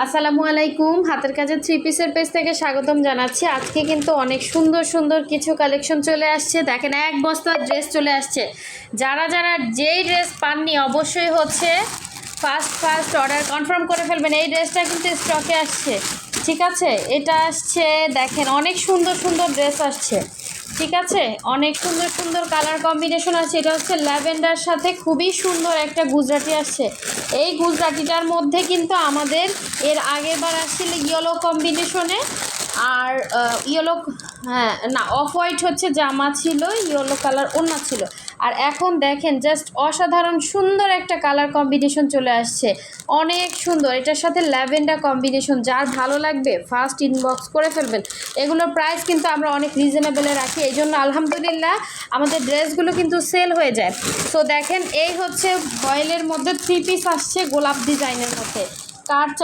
আসসালামু আলাইকুম, হাতের কাজের থ্রি পিসের পেজ থেকে স্বাগতম জানাচ্ছি। আজকে কিন্তু অনেক সুন্দর সুন্দর কিছু কালেকশন চলে আসছে। দেখেন, এক বস্তা ড্রেস চলে আসছে। যারা যারা যেই ড্রেস পাননি অবশ্যই ফার্স্ট অর্ডার কনফার্ম করে ফেলবেন। এই ড্রেসটা কিন্তু স্টকে আসছে, ঠিক আছে? এটা আসছে, দেখেন অনেক সুন্দর সুন্দর ড্রেস আসছে, ঠিক আছে? অনেক সুন্দর সুন্দর কালার কম্বিনেশন আছে। এটা হচ্ছে ল্যাভেন্ডার সাথে খুবই সুন্দর একটা গুজরাটি আসছে। এই গুজরাটিটার মধ্যে কিন্তু আমাদের এর আগের বার আসছিল ইয়েলো কম্বিনেশনে, আর ইয়েলো, হ্যাঁ না, অফ হোয়াইট হচ্ছে জামা ছিল, ইয়েলো কালার ওড়না ছিল। আর এখন দেখেন জাস্ট অসাধারণ সুন্দর একটা কালার কম্বিনেশন চলে আসছে, অনেক সুন্দর। এটার সাথে ল্যাভেন্ডার কম্বিনেশন, যার ভালো লাগবে ফার্স্ট ইনবক্স করে ফেলবেন। এগুলোর প্রাইস কিন্তু আমরা অনেক রিজনেবলে রাখি, এই জন্য আলহামদুলিল্লাহ আমাদের ড্রেসগুলো কিন্তু সেল হয়ে যায়। তো দেখেন, এই হচ্ছে ভয়েলের মধ্যে থ্রি পিস আসছে গোলাপ ডিজাইনের মধ্যে। কার